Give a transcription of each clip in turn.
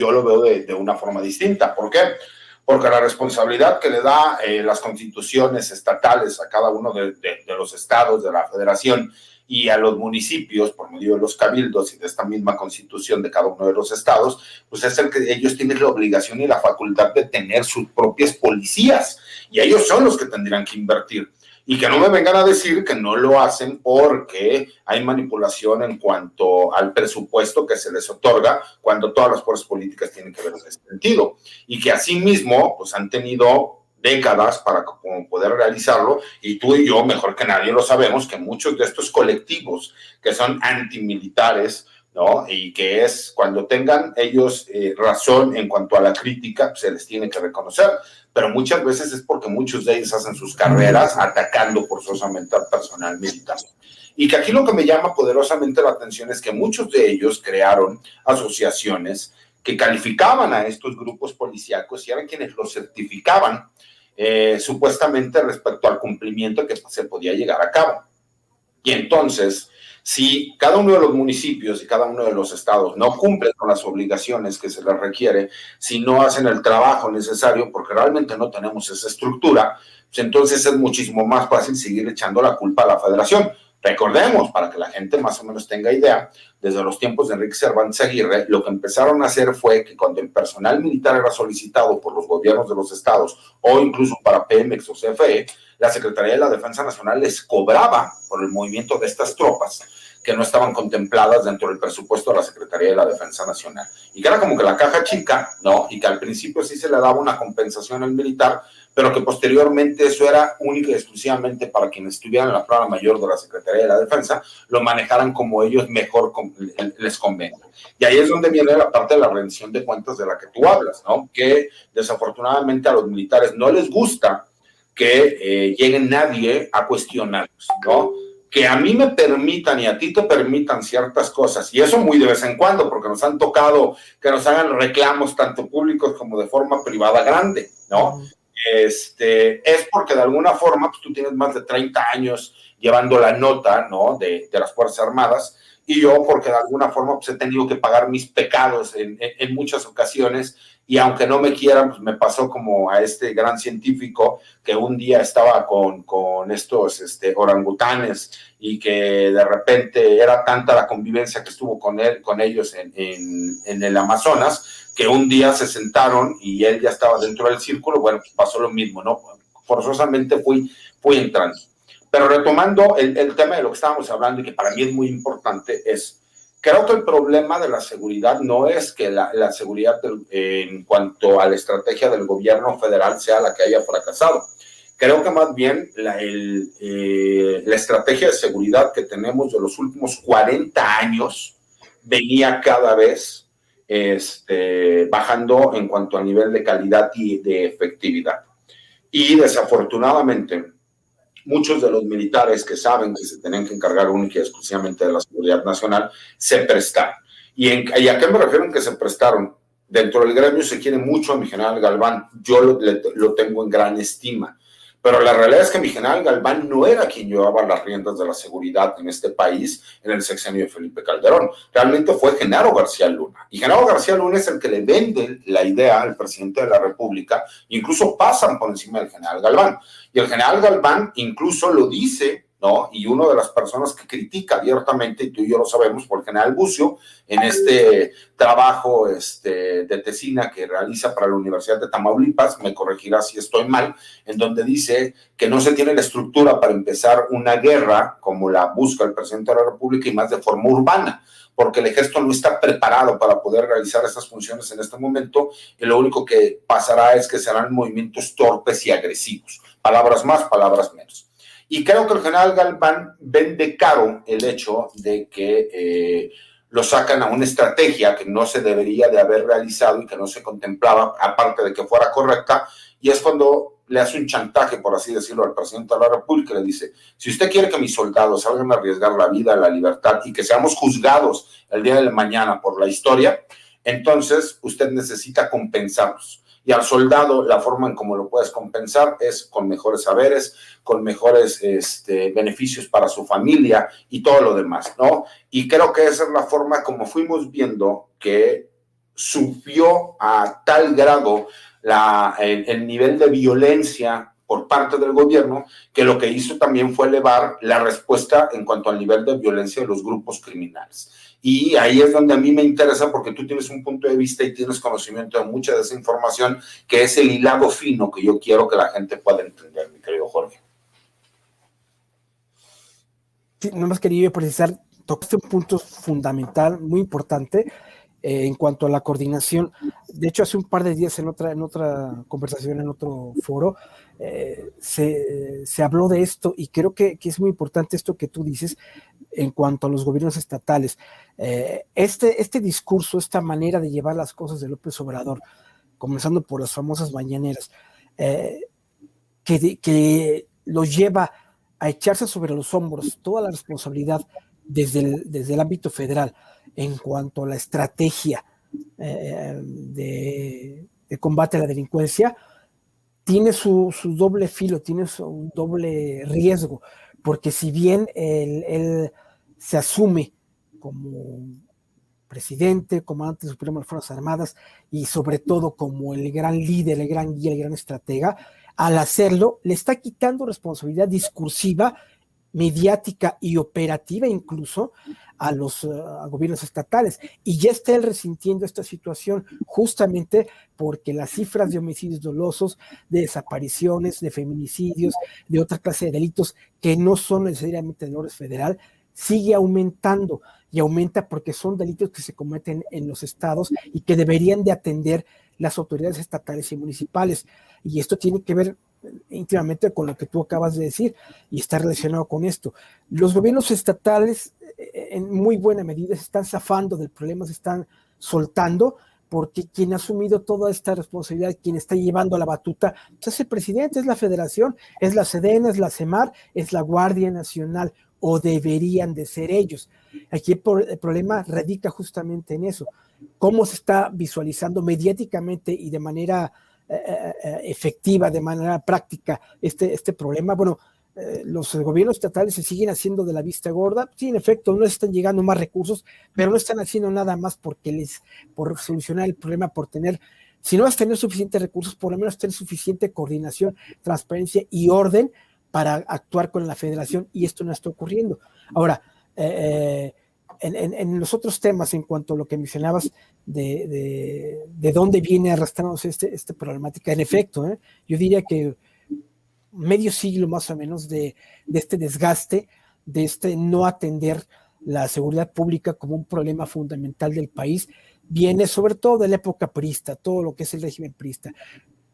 yo lo veo de una forma distinta. ¿Por qué? Porque la responsabilidad que le da las constituciones estatales a cada uno de los estados, de la federación y a los municipios, por medio de los cabildos y de esta misma constitución de cada uno de los estados, pues es el que ellos tienen la obligación y la facultad de tener sus propias policías, y ellos son los que tendrían que invertir. Y que no me vengan a decir que no lo hacen porque hay manipulación en cuanto al presupuesto que se les otorga, cuando todas las fuerzas políticas tienen que ver en ese sentido. Y que asimismo, pues han tenido décadas para poder realizarlo, y tú y yo, mejor que nadie lo sabemos, que muchos de estos colectivos que son antimilitares, ¿no? Y que es cuando tengan ellos razón en cuanto a la crítica, pues se les tiene que reconocer, pero muchas veces es porque muchos de ellos hacen sus carreras atacando forzosamente al personal militar. Y que aquí lo que me llama poderosamente la atención es que muchos de ellos crearon asociaciones que calificaban a estos grupos policíacos y eran quienes los certificaban supuestamente respecto al cumplimiento que se podía llegar a cabo. Y entonces, si cada uno de los municipios y cada uno de los estados no cumplen con las obligaciones que se les requiere, si no hacen el trabajo necesario, porque realmente no tenemos esa estructura, pues entonces es muchísimo más fácil seguir echando la culpa a la federación. Recordemos, para que la gente más o menos tenga idea, desde los tiempos de Enrique Cervantes Aguirre, lo que empezaron a hacer fue que cuando el personal militar era solicitado por los gobiernos de los estados o incluso para Pemex o CFE, la Secretaría de la Defensa Nacional les cobraba por el movimiento de estas tropas que no estaban contempladas dentro del presupuesto de la Secretaría de la Defensa Nacional. Y que era como que la caja chica, ¿no? Y que al principio sí se le daba una compensación al militar, pero que posteriormente eso era única y exclusivamente para quienes estuvieran en la plana mayor de la Secretaría de la Defensa, lo manejaran como ellos mejor les convenga. Y ahí es donde viene la parte de la rendición de cuentas de la que tú hablas, ¿no? Que desafortunadamente a los militares no les gusta que llegue nadie a cuestionarlos, ¿no? Que a mí me permitan y a ti te permitan ciertas cosas, y eso muy de vez en cuando, porque nos han tocado que nos hagan reclamos tanto públicos como de forma privada grande, ¿no? Es porque de alguna forma pues, tú tienes más de 30 años llevando la nota, ¿no? de las Fuerzas Armadas, y yo porque de alguna forma pues, he tenido que pagar mis pecados en muchas ocasiones, y aunque no me quieran, pues me pasó como a este gran científico que un día estaba con estos orangutanes, y que de repente era tanta la convivencia que estuvo con ellos en el Amazonas, que un día se sentaron y él ya estaba dentro del círculo. Bueno, pues pasó lo mismo, ¿no? Forzosamente fui entrando. Pero retomando el tema de lo que estábamos hablando y que para mí es muy importante, creo que el problema de la seguridad no es que la seguridad en cuanto a la estrategia del gobierno federal sea la que haya fracasado. Creo que más bien la estrategia de seguridad que tenemos de los últimos 40 años venía cada vez bajando en cuanto a nivel de calidad y de efectividad. Y desafortunadamente, muchos de los militares que saben que se tienen que encargar única y exclusivamente de la seguridad nacional se prestaron. ¿Y a qué me refiero en que se prestaron? Dentro del gremio se quiere mucho a mi general Galván, yo lo tengo en gran estima, pero la realidad es que mi general Galván no era quien llevaba las riendas de la seguridad en este país en el sexenio de Felipe Calderón. Realmente fue Genaro García Luna. Y Genaro García Luna es el que le vende la idea al presidente de la República, incluso pasan por encima del general Galván. Y el general Galván incluso lo dice, ¿no? Y una de las personas que critica abiertamente, y tú y yo lo sabemos, por el general Bucio, en este trabajo de tesina que realiza para la Universidad de Tamaulipas, me corregirá si estoy mal, en donde dice que no se tiene la estructura para empezar una guerra como la busca el presidente de la República, y más de forma urbana, porque el ejército no está preparado para poder realizar esas funciones en este momento, y lo único que pasará es que serán movimientos torpes y agresivos. Palabras más, palabras menos. Y creo que el general Galván vende caro el hecho de que lo sacan a una estrategia que no se debería de haber realizado y que no se contemplaba, aparte de que fuera correcta, y es cuando le hace un chantaje, por así decirlo, al presidente de la República, le dice: si usted quiere que mis soldados salgan a arriesgar la vida, la libertad, y que seamos juzgados el día de mañana por la historia, entonces usted necesita compensarlos. Y al soldado, la forma en cómo lo puedes compensar es con mejores saberes, con mejores beneficios para su familia y todo lo demás, ¿no? Y creo que esa es la forma como fuimos viendo que subió a tal grado el nivel de violencia por parte del gobierno, que lo que hizo también fue elevar la respuesta en cuanto al nivel de violencia de los grupos criminales. Y ahí es donde a mí me interesa, porque tú tienes un punto de vista y tienes conocimiento de mucha de esa información, que es el hilado fino que yo quiero que la gente pueda entender, mi querido Jorge. Sí, nada más quería precisar, tocaste un punto fundamental, muy importante, en cuanto a la coordinación. De hecho, hace un par de días en otra conversación, en otro foro, se habló de esto, y creo que es muy importante esto que tú dices en cuanto a los gobiernos estatales. Este discurso, esta manera de llevar las cosas de López Obrador, comenzando por las famosas mañaneras, que los lleva a echarse sobre los hombros toda la responsabilidad desde el ámbito federal en cuanto a la estrategia de combate a la delincuencia, tiene su doble filo, tiene su doble riesgo, porque si bien él se asume como presidente, comandante supremo de las Fuerzas Armadas y sobre todo como el gran líder, el gran guía, el gran estratega, al hacerlo le está quitando responsabilidad discursiva, mediática y operativa incluso a los gobiernos estatales, y ya está él resintiendo esta situación justamente porque las cifras de homicidios dolosos, de desapariciones, de feminicidios, de otra clase de delitos que no son necesariamente de orden federal, sigue aumentando, y aumenta porque son delitos que se cometen en los estados y que deberían de atender las autoridades estatales y municipales. Y esto tiene que ver íntimamente con lo que tú acabas de decir y está relacionado con esto. Los gobiernos estatales en muy buena medida se están zafando del problema, se están soltando, porque quien ha asumido toda esta responsabilidad, quien está llevando la batuta, pues es el presidente, es la federación, es la Sedena, es la CEMAR, es la Guardia Nacional, o deberían de ser ellos. Aquí el problema radica justamente en eso, cómo se está visualizando mediáticamente y de manera efectiva, de manera práctica este problema. Bueno, los gobiernos estatales se siguen haciendo de la vista gorda. Sí, en efecto, no están llegando más recursos, pero no están haciendo nada más por solucionar el problema, por tener, si no vas a tener suficientes recursos, por lo menos tener suficiente coordinación, transparencia y orden para actuar con la federación, y esto no está ocurriendo. Ahora, en los otros temas, en cuanto a lo que mencionabas de dónde viene arrastrándose esta problemática, en efecto, yo diría que medio siglo más o menos de este desgaste, de este no atender la seguridad pública como un problema fundamental del país, viene sobre todo de la época priista, todo lo que es el régimen priista.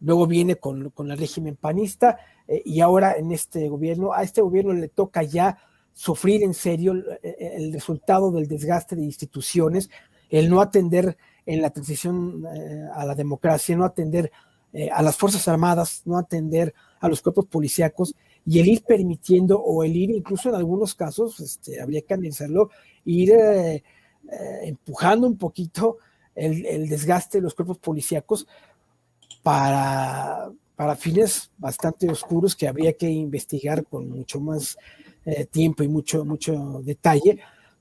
Luego viene con el régimen panista, y ahora en a este gobierno le toca ya sufrir en serio el resultado del desgaste de instituciones, el no atender en la transición a la democracia, no atender a las Fuerzas Armadas, no atender a los cuerpos policíacos, y el ir permitiendo, o el ir incluso en algunos casos, habría que analizarlo, ir empujando un poquito el desgaste de los cuerpos policíacos para fines bastante oscuros que habría que investigar con mucho más tiempo y mucho detalle.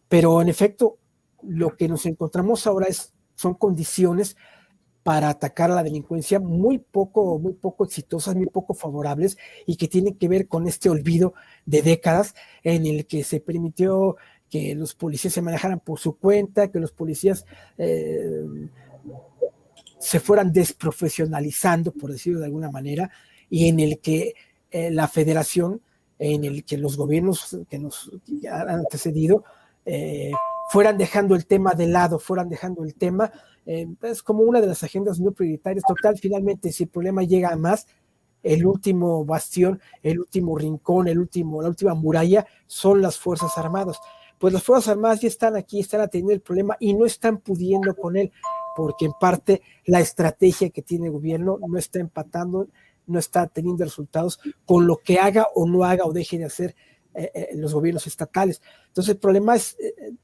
Pero en efecto, lo que nos encontramos ahora son condiciones para atacar a la delincuencia muy poco exitosas, muy poco favorables, y que tienen que ver con este olvido de décadas en el que se permitió que los policías se manejaran por su cuenta, que los policías se fueran desprofesionalizando, por decirlo de alguna manera, y en el que la federación, en el que los gobiernos que nos han antecedido fueran dejando el tema de lado, es como una de las agendas no prioritarias. Total, finalmente, si el problema llega a más, el último bastión, el último rincón, la última muralla son las Fuerzas Armadas. Pues las Fuerzas Armadas ya están aquí, están atendiendo el problema y no están pudiendo con él, porque en parte la estrategia que tiene el gobierno no está empatando, no está teniendo resultados con lo que haga o no haga o deje de hacer los gobiernos estatales. Entonces el problema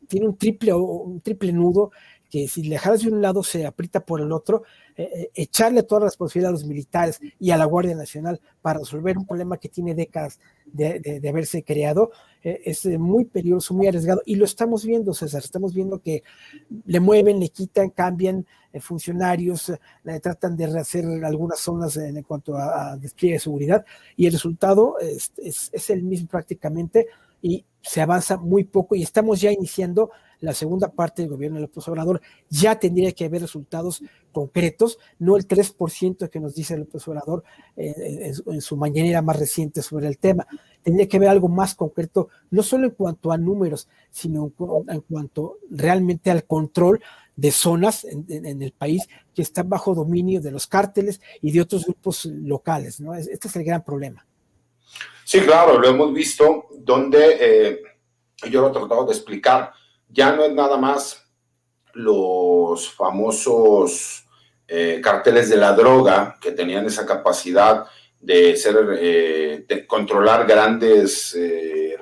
tiene un triple nudo que si le jalas de un lado se aprieta por el otro, echarle toda la responsabilidad a los militares y a la Guardia Nacional para resolver un problema que tiene décadas de haberse creado, es muy peligroso, muy arriesgado, y lo estamos viendo, César, estamos viendo que le mueven, le quitan, cambian funcionarios, tratan de rehacer algunas zonas en cuanto a despliegue de seguridad, y el resultado es el mismo prácticamente, y se avanza muy poco, y estamos ya iniciando la segunda parte del gobierno de López Obrador. Ya tendría que haber resultados concretos, no el 3% que nos dice López Obrador en su mañanera más reciente sobre el tema. Tendría que haber algo más concreto, no solo en cuanto a números, sino en cuanto realmente al control de zonas en el país que están bajo dominio de los cárteles y de otros grupos locales, ¿no? Este es el gran problema. Sí, claro, lo hemos visto, donde yo lo he tratado de explicar. Ya no es nada más los famosos carteles de la droga que tenían esa capacidad de controlar grandes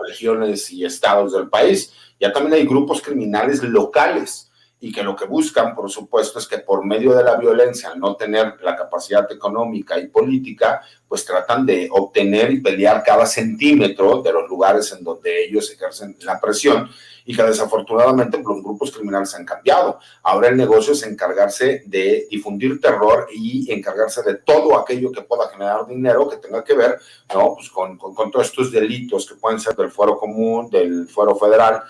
regiones y estados del país. Ya también hay grupos criminales locales y que lo que buscan, por supuesto, es que por medio de la violencia, al no tener la capacidad económica y política, pues tratan de obtener y pelear cada centímetro de los lugares en donde ellos ejercen la presión, y que desafortunadamente los grupos criminales han cambiado. Ahora el negocio es encargarse de difundir terror y encargarse de todo aquello que pueda generar dinero que tenga que ver, ¿no? Pues con todos estos delitos que pueden ser del fuero común, del fuero federal.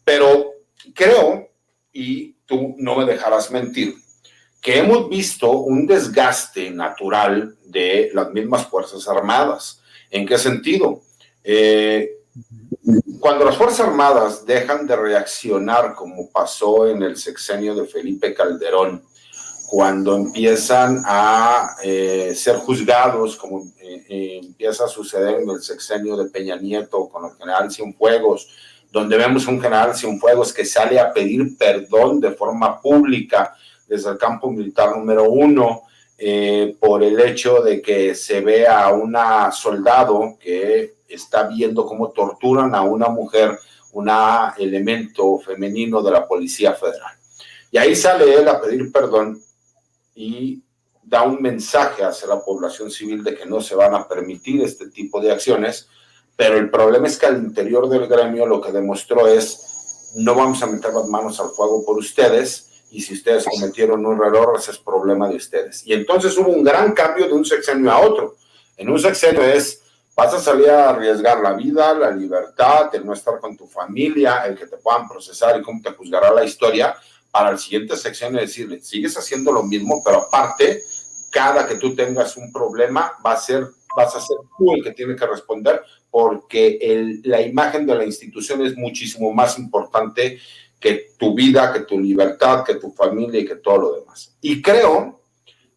Pero creo, y tú no me dejarás mentir, que hemos visto un desgaste natural de las mismas Fuerzas Armadas. ¿En qué sentido? Cuando las Fuerzas Armadas dejan de reaccionar, como pasó en el sexenio de Felipe Calderón, cuando empiezan a ser juzgados, como empieza a suceder en el sexenio de Peña Nieto con el general Cienfuegos, donde vemos un general Cienfuegos que sale a pedir perdón de forma pública desde el campo militar número 1, por el hecho de que se ve a una soldado que está viendo cómo torturan a una mujer, un elemento femenino de la Policía Federal. Y ahí sale él a pedir perdón y da un mensaje hacia la población civil de que no se van a permitir este tipo de acciones, pero el problema es que al interior del gremio lo que demostró es: no vamos a meter las manos al fuego por ustedes, y si ustedes cometieron un error, ese es problema de ustedes. Y entonces hubo un gran cambio de un sexenio a otro. En un sexenio vas a salir a arriesgar la vida, la libertad, el no estar con tu familia, el que te puedan procesar y cómo te juzgará la historia. Para el siguiente sexenio decirle: sigues haciendo lo mismo, pero aparte, cada que tú tengas un problema, vas a ser tú el que tiene que responder, porque la imagen de la institución es muchísimo más importante que tu vida, que tu libertad, que tu familia y que todo lo demás. Y creo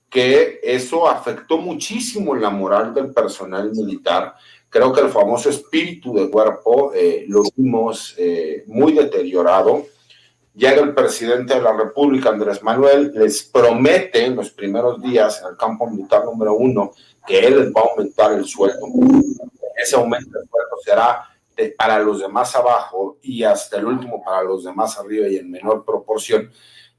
que eso afectó muchísimo la moral del personal militar. Creo que el famoso espíritu de cuerpo lo vimos muy deteriorado. Llega el presidente de la República, Andrés Manuel, les promete en los primeros días en el campo militar número 1 que él les va a aumentar el sueldo. Ese aumento de sueldo será para los demás abajo y hasta el último para los demás arriba y en menor proporción,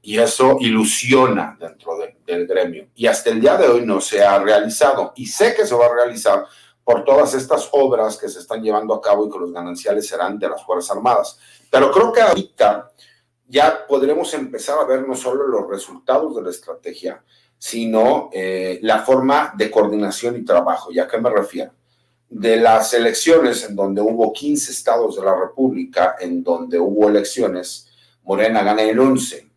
y eso ilusiona dentro del gremio, y hasta el día de hoy no se ha realizado, y sé que se va a realizar por todas estas obras que se están llevando a cabo y que los gananciales serán de las Fuerzas Armadas. Pero creo que ahorita ya podremos empezar a ver no solo los resultados de la estrategia, sino la forma de coordinación y trabajo. ¿Y a qué me refiero? De las elecciones en donde hubo 15 estados de la República, en donde hubo elecciones, Morena gana el 11,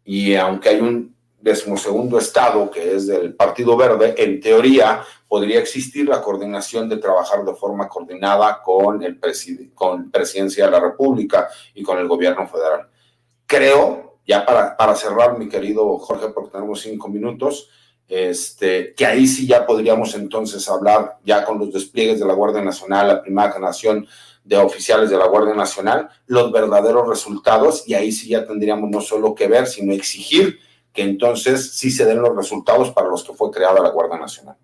y aunque hay un 12º estado que es del Partido Verde, en teoría podría existir la coordinación de trabajar de forma coordinada con Presidencia de la República y con el gobierno federal. Creo, ya para cerrar, mi querido Jorge, porque tenemos 5 minutos, que ahí sí ya podríamos entonces hablar, ya con los despliegues de la Guardia Nacional, la primera generación de oficiales de la Guardia Nacional, los verdaderos resultados, y ahí sí ya tendríamos no solo que ver, sino exigir que entonces sí se den los resultados para los que fue creada la Guardia Nacional.